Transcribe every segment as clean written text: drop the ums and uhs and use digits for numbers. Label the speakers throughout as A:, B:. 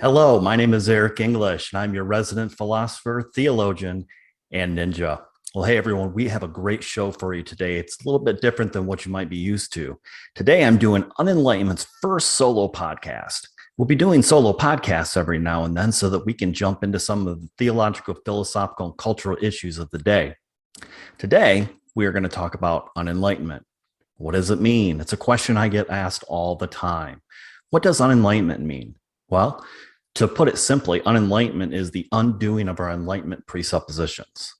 A: Hello, my name is Eric English, and I'm your resident philosopher, theologian, and ninja. Well, hey, everyone, we have a great show for you today. It's a little bit different than what you might be used to. Today, I'm doing Unenlightenment's first solo podcast. We'll be doing solo podcasts every now and then so that we can jump into some of the theological, philosophical, and cultural issues of the day. Today, we are going to talk about unenlightenment. What does it mean? It's a question I get asked all the time. What does unenlightenment mean? Well, to put it simply, unenlightenment is the undoing of our enlightenment presuppositions.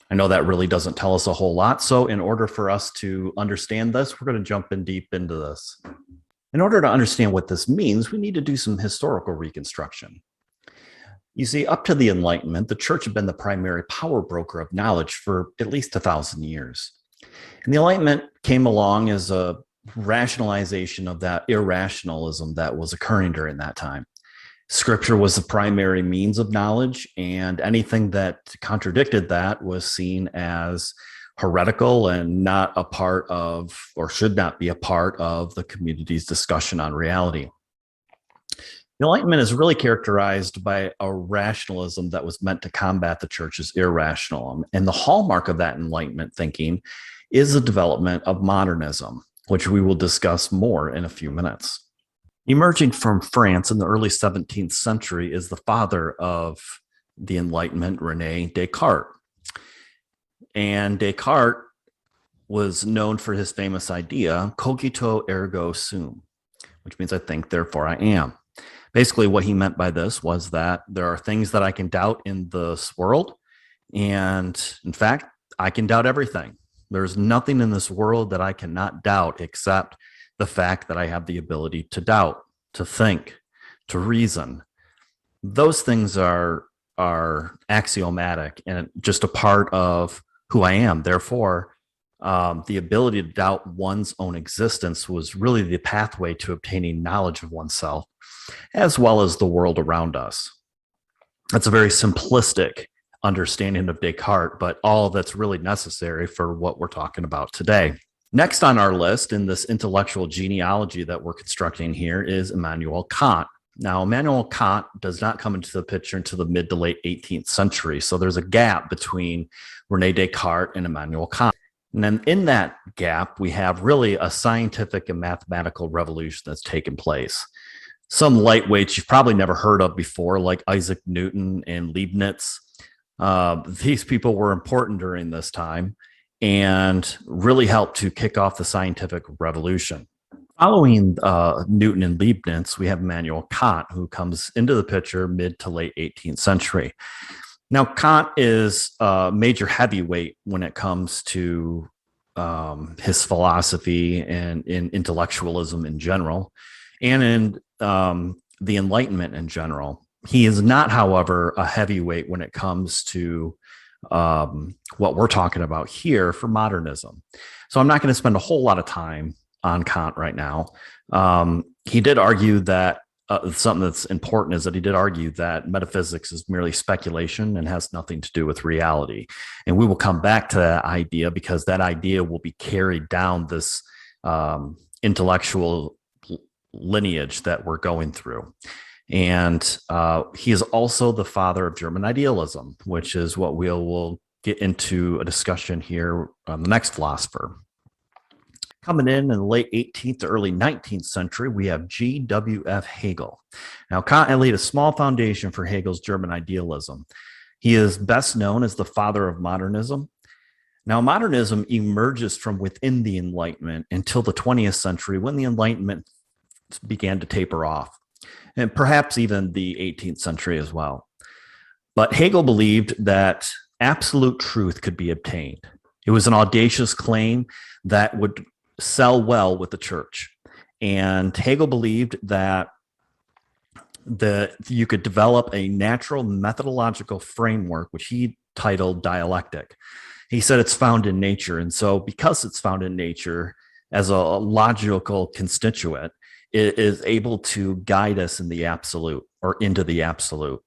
A: I know that really doesn't tell us a whole lot. So in order for us to understand this, we're going to jump in deep into this. In order to understand what this means, we need to do some historical reconstruction. You see, up to the Enlightenment, the church had been the primary power broker of knowledge for at least 1,000 years. And the Enlightenment came along as a rationalization of that irrationalism that was occurring during that time. Scripture was the primary means of knowledge, and anything that contradicted that was seen as heretical and not a part of, or should not be a part of, the community's discussion on reality. The Enlightenment is really characterized by a rationalism that was meant to combat the church's irrationalism. And the hallmark of that Enlightenment thinking is the development of modernism, which we will discuss more in a few minutes. Emerging from France in the early 17th century is the father of the Enlightenment, Rene Descartes. And Descartes was known for his famous idea, cogito ergo sum, which means I think, therefore I am. Basically, what he meant by this was that there are things that I can doubt in this world. And in fact, I can doubt everything. There's nothing in this world that I cannot doubt except the fact that I have the ability to doubt, to think, to reason. Those things are axiomatic and just a part of who I am. Therefore, the ability to doubt one's own existence was really the pathway to obtaining knowledge of oneself, as well as the world around us. That's a very simplistic understanding of Descartes, but all that's really necessary for what we're talking about today. Next on our list in this intellectual genealogy that we're constructing here is Immanuel Kant. Now, Immanuel Kant does not come into the picture until the mid to late 18th century. So there's a gap between Rene Descartes and Immanuel Kant. And then in that gap, we have really a scientific and mathematical revolution that's taken place. Some lightweights you've probably never heard of before, like Isaac Newton and Leibniz. These people were important during this time and really helped to kick off the scientific revolution. Following Newton and Leibniz, we have Immanuel Kant, who comes into the picture mid to late 18th century. Now, Kant is a major heavyweight when it comes to his philosophy and in intellectualism in general, and in the Enlightenment in general. He is not, however, a heavyweight when it comes to what we're talking about here for modernism. So I'm not going to spend a whole lot of time on Kant right now. He did argue that something that's important is that he did argue that metaphysics is merely speculation and has nothing to do with reality. And we will come back to that idea because that idea will be carried down this intellectual lineage that we're going through. And he is also the father of German idealism, which is what we'll get into a discussion here on the next philosopher. Coming in the late 18th to early 19th century, we have G.W.F. Hegel. Now, Kant laid a small foundation for Hegel's German idealism. He is best known as the father of modernism. Now, modernism emerges from within the Enlightenment until the 20th century, when the Enlightenment began to taper off, and perhaps even the 18th century as well. But Hegel believed that absolute truth could be obtained. It was an audacious claim that would sell well with the church. And Hegel believed that you could develop a natural methodological framework, which he titled dialectic. He said it's found in nature. And so because it's found in nature as a logical constituent, it is able to guide us in the absolute or into the absolute.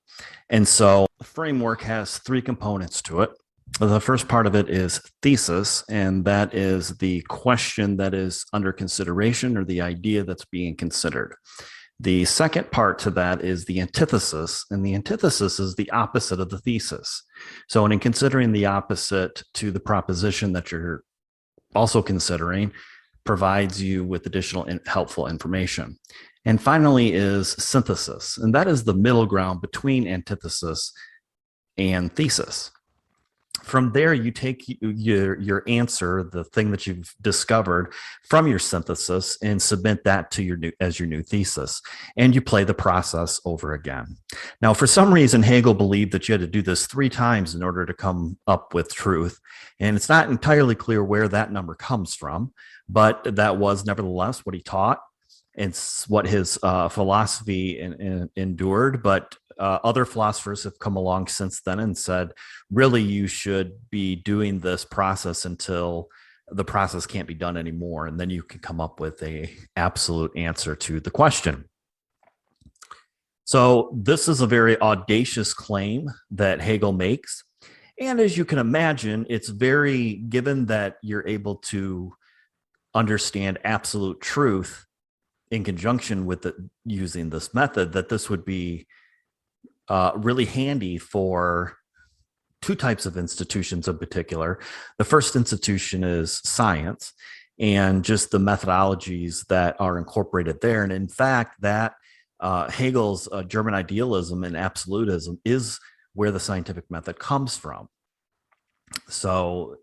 A: And so the framework has three components to it. The first part of it is thesis, and that is the question that is under consideration or the idea that's being considered. The second part to that is the antithesis, and the antithesis is the opposite of the thesis. So, in considering the opposite to the proposition that you're also considering, provides you with additional helpful information. And finally is synthesis, and that is the middle ground between antithesis and thesis. From there, you take your answer, the thing that you've discovered from your synthesis, and submit that to your new thesis, and you play the process over again. Now, for some reason, Hegel believed that you had to do this 3 times in order to come up with truth, and it's not entirely clear where that number comes from, but that was nevertheless what he taught. It's what his philosophy endured, but other philosophers have come along since then and said, really, you should be doing this process until the process can't be done anymore, and then you can come up with a absolute answer to the question. So this is a very audacious claim that Hegel makes. And as you can imagine, it's very, given that you're able to understand absolute truth in conjunction with using this method, that this would be really handy for 2 types of institutions in particular. The first institution is science and just the methodologies that are incorporated there. And in fact, that Hegel's German idealism and absolutism is where the scientific method comes from. So,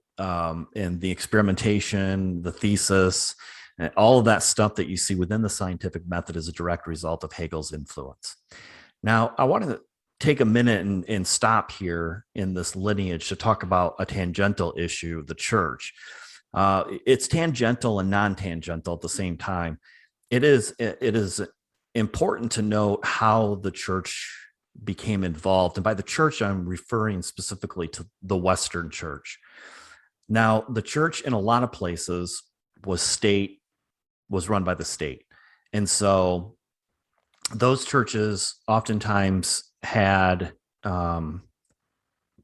A: in the experimentation, the thesis, and all of that stuff that you see within the scientific method is a direct result of Hegel's influence. Now, I want to take a minute and stop here in this lineage to talk about a tangential issue, the church. It's tangential and non-tangential at the same time. It is important to note how the church became involved. And by the church, I'm referring specifically to the Western church. Now, the church in a lot of places was run by the state. And so those churches oftentimes had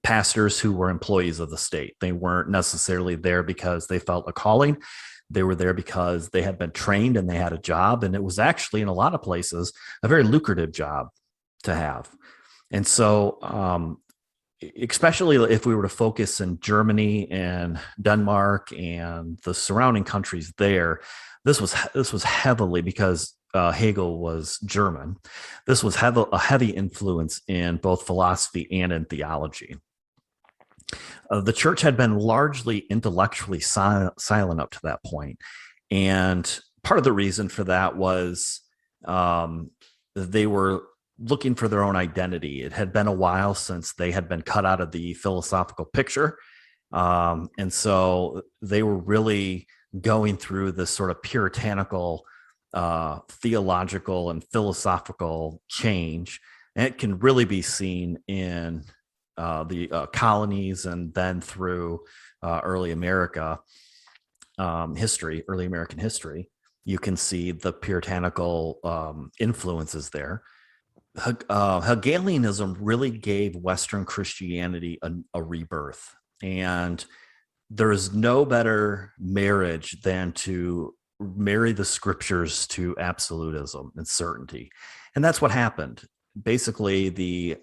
A: pastors who were employees of the state. They weren't necessarily there because they felt a calling. They were there because they had been trained and they had a job. And it was actually, in a lot of places, a very lucrative job to have. And so, especially if we were to focus in Germany and Denmark and the surrounding countries there, this was heavily, because Hegel was German, this was a heavy influence in both philosophy and in theology. The church had been largely intellectually silent up to that point. And part of the reason for that was they were looking for their own identity. It had been a while since they had been cut out of the philosophical picture. And so they were really going through this sort of puritanical theological and philosophical change. And it can really be seen in the colonies and then through early American history. You can see the puritanical influences there. Hegelianism really gave Western Christianity a rebirth. And there is no better marriage than to marry the scriptures to absolutism and certainty. And that's what happened. Basically, the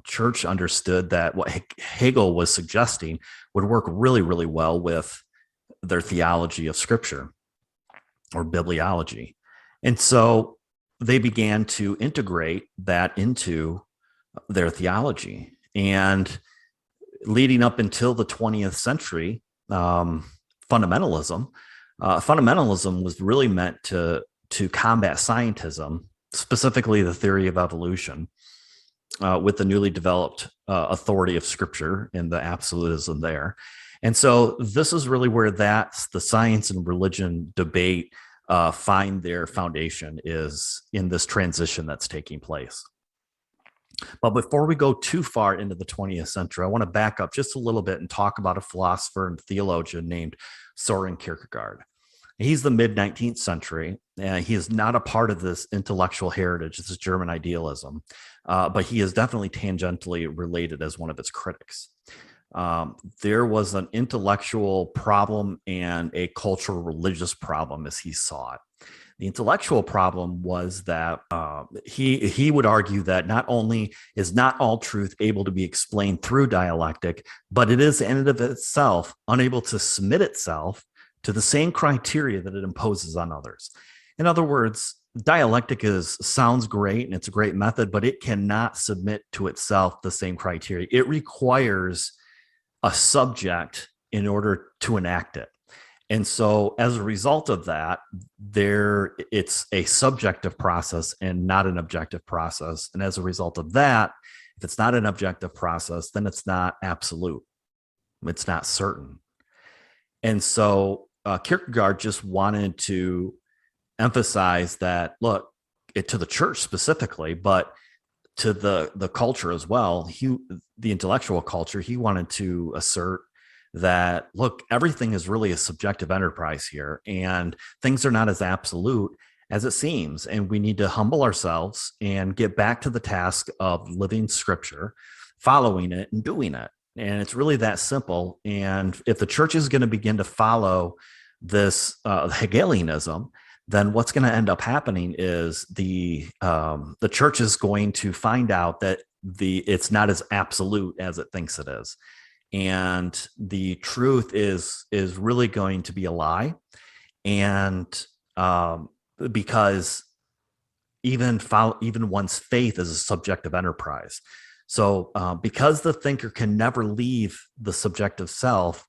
A: church understood that what Hegel was suggesting would work really, really well with their theology of scripture or bibliology. And so they began to integrate that into their theology. And leading up until the 20th century, fundamentalism was really meant to combat scientism, specifically the theory of evolution, with the newly developed authority of scripture and the absolutism there. And so this is really where the science and religion debate find their foundation, is in this transition that's taking place. But before we go too far into the 20th century, I want to back up just a little bit and talk about a philosopher and theologian named Soren Kierkegaard. He's the mid-19th century, and he is not a part of this intellectual heritage, this is German idealism, but he is definitely tangentially related as one of its critics. There was an intellectual problem and a cultural religious problem as he saw it. The intellectual problem was that he would argue that not only is not all truth able to be explained through dialectic, but it is in and of itself unable to submit itself to the same criteria that it imposes on others. In other words, dialectic sounds great and it's a great method, but it cannot submit to itself the same criteria. It requires a subject in order to enact it. And so as a result of that, it's a subjective process and not an objective process. And as a result of that, if it's not an objective process, then it's not absolute. It's not certain. And so Kierkegaard just wanted to emphasize that, look, to the church specifically, but to the culture as well, the intellectual culture, he wanted to assert that, look, everything is really a subjective enterprise here, and things are not as absolute as it seems. And we need to humble ourselves and get back to the task of living scripture, following it and doing it. And it's really that simple. And if the church is going to begin to follow this Hegelianism, then what's going to end up happening is the church is going to find out that it's not as absolute as it thinks it is. And the truth is really going to be a lie. And because even one's faith is a subjective enterprise. So because the thinker can never leave the subjective self,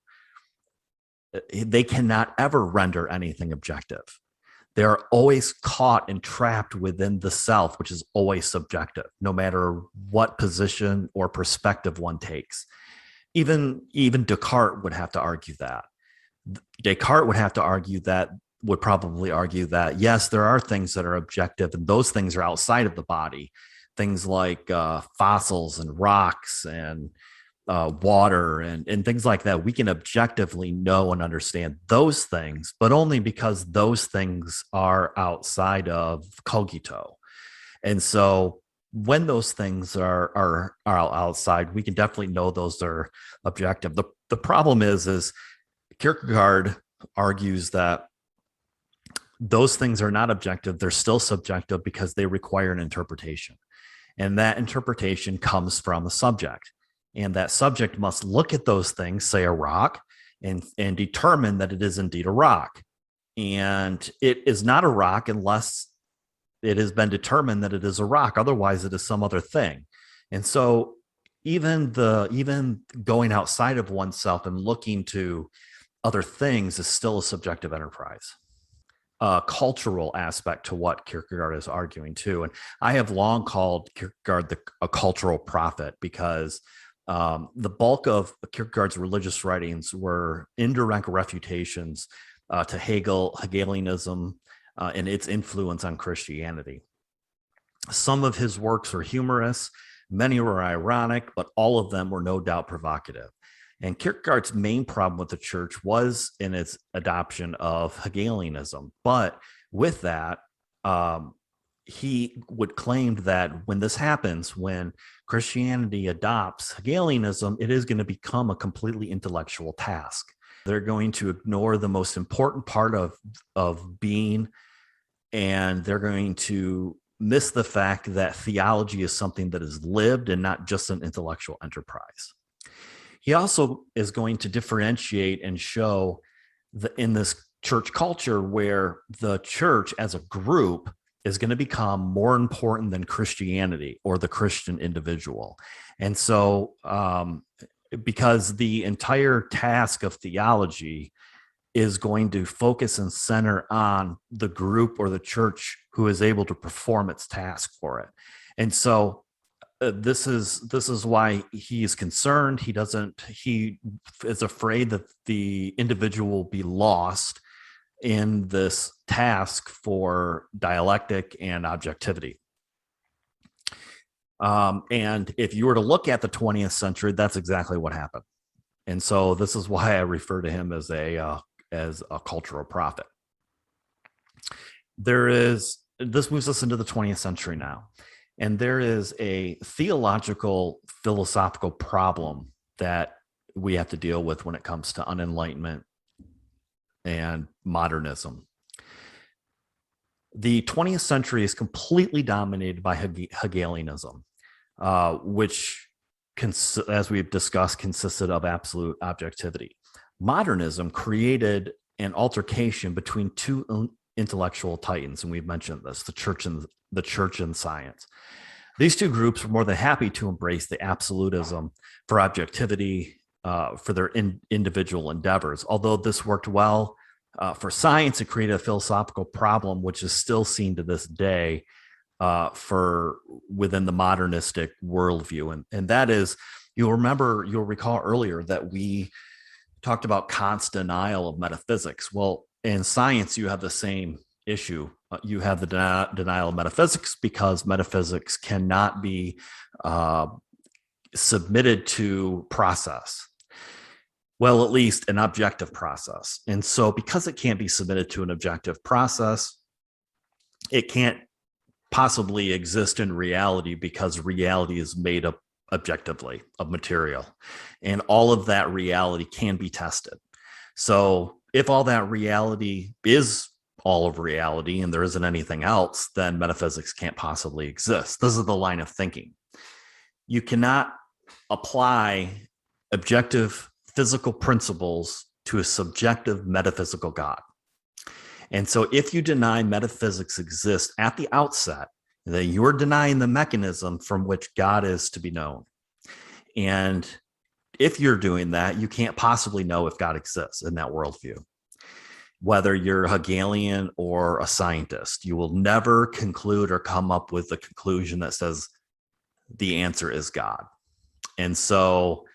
A: they cannot ever render anything objective. They're always caught and trapped within the self, which is always subjective, no matter what position or perspective one takes. Even Descartes would have to argue that. Descartes would probably argue that, yes, there are things that are objective, and those things are outside of the body. Things like fossils and rocks and water and things like that. We can objectively know and understand those things, but only because those things are outside of cogito. And so when those things are outside, we can definitely know those are objective. The problem is Kierkegaard argues that those things are not objective. They're still subjective because they require an interpretation. And that interpretation comes from a subject. And that subject must look at those things, say a rock, and determine that it is indeed a rock. And it is not a rock unless it has been determined that it is a rock. Otherwise, it is some other thing. And so even going outside of oneself and looking to other things is still a subjective enterprise. Cultural aspect to what Kierkegaard is arguing too. And I have long called Kierkegaard a cultural prophet because the bulk of Kierkegaard's religious writings were indirect refutations to Hegelianism and its influence on Christianity. Some of his works were humorous, many were ironic, but all of them were no doubt provocative. And Kierkegaard's main problem with the church was in its adoption of Hegelianism. But with that, he would claim that when this happens, when Christianity adopts Hegelianism, it is going to become a completely intellectual task. They're going to ignore the most important part of being, and they're going to miss the fact that theology is something that is lived and not just an intellectual enterprise. He also is going to differentiate and show in this church culture where the church as a group is going to become more important than Christianity or the Christian individual. And so because the entire task of theology is going to focus and center on the group or the church who is able to perform its task for it. And so this is why he is concerned. He is afraid that the individual will be lost in this task for dialectic and objectivity. And if you were to look at the 20th century, that's exactly what happened. And so this is why I refer to him as a cultural prophet. This moves us into the 20th century now. And there is a theological, philosophical problem that we have to deal with when it comes to unenlightenment and modernism. The 20th century is completely dominated by Hegelianism, which, as we've discussed, consisted of absolute objectivity. Modernism created an altercation between two intellectual titans, and we've mentioned this: the church and science. These two groups were more than happy to embrace the absolutism for objectivity for their individual endeavors. Although this worked well for science, it created a philosophical problem, which is still seen to this day for within the modernistic worldview. And that is, you'll recall earlier that we talked about Kant's denial of metaphysics. Well, in science, you have the same issue. You have the denial of metaphysics because metaphysics cannot be submitted to process. Well, at least an objective process. And so because it can't be submitted to an objective process, it can't possibly exist in reality because reality is made up objectively of material. And all of that reality can be tested. So if all that reality is all of reality and there isn't anything else, then metaphysics can't possibly exist. This is the line of thinking. You cannot apply objective physical principles to a subjective metaphysical God. And so if you deny metaphysics exists at the outset, then you're denying the mechanism from which God is to be known. And if you're doing that, you can't possibly know if God exists in that worldview. Whether you're a Hegelian or a scientist, you will never conclude or come up with a conclusion that says the answer is God. And so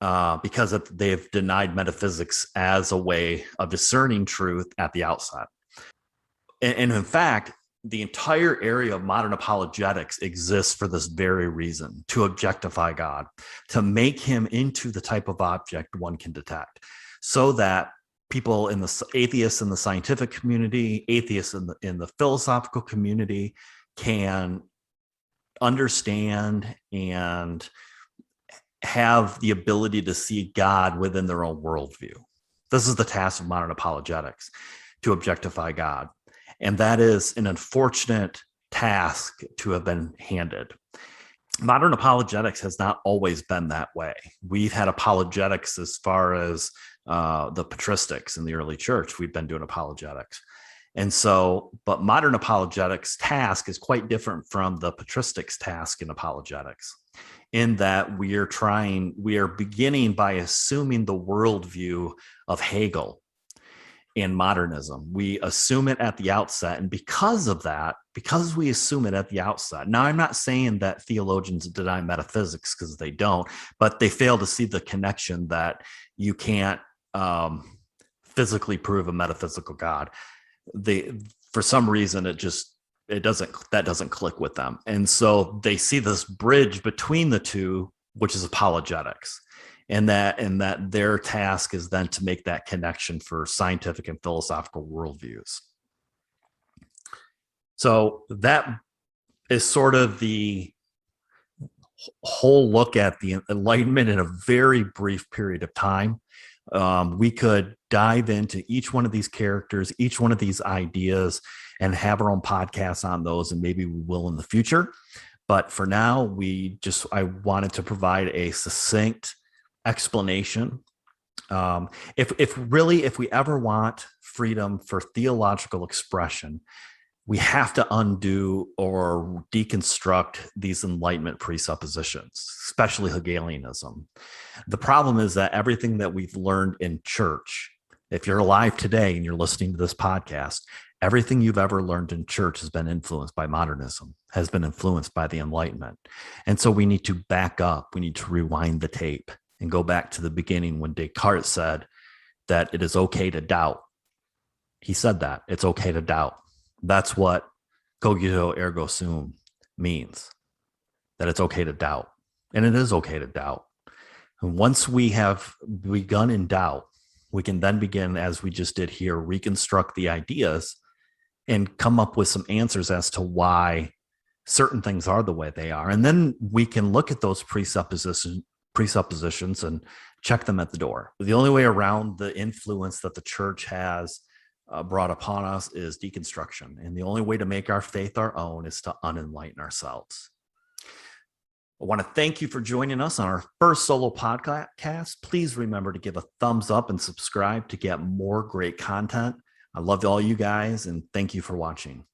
A: because they've denied metaphysics as a way of discerning truth at the outset. And in fact, the entire area of modern apologetics exists for this very reason: to objectify God, to make him into the type of object one can detect, so that people in the atheists in the scientific community, atheists in the philosophical community can understand and have the ability to see God within their own worldview. This is the task of modern apologetics, to objectify God. And that is an unfortunate task to have been handed. Modern apologetics has not always been that way. We've had apologetics as far as the patristics in the early church. We've been doing apologetics. And so, but modern apologetics task is quite different from the patristics task in apologetics, in that we are beginning by assuming the worldview of Hegel and modernism. We assume it at the outset. And because of that, because we assume it at the outset, now I'm not saying that theologians deny metaphysics, because they don't, but they fail to see the connection that you can't physically prove a metaphysical God. For some reason, that doesn't click with them. And so they see this bridge between the two, which is apologetics. And that their task is then to make that connection for scientific and philosophical worldviews. So that is sort of the whole look at the Enlightenment in a very brief period of time. We could dive into each one of these characters, each one of these ideas, and have our own podcasts on those, and maybe we will in the future. But for now, I wanted to provide a succinct explanation. If we ever want freedom for theological expression, we have to undo or deconstruct these Enlightenment presuppositions, especially Hegelianism. The problem is that everything that we've learned in church, if you're alive today and you're listening to this podcast, everything you've ever learned in church has been influenced by modernism, has been influenced by the Enlightenment. And so we need to back up. We need to rewind the tape and go back to the beginning when Descartes said that it is okay to doubt. He said that it's okay to doubt. That's what cogito ergo sum means, that it's okay to doubt. And it is okay to doubt. And once we have begun in doubt, we can then begin, as we just did here, reconstruct the ideas and come up with some answers as to why certain things are the way they are. And then we can look at those presuppositions and check them at the door. The only way around the influence that the church has brought upon us is deconstruction. And the only way to make our faith our own is to unenlighten ourselves. I want to thank you for joining us on our first solo podcast. Please remember to give a thumbs up and subscribe to get more great content. I love all you guys, and thank you for watching.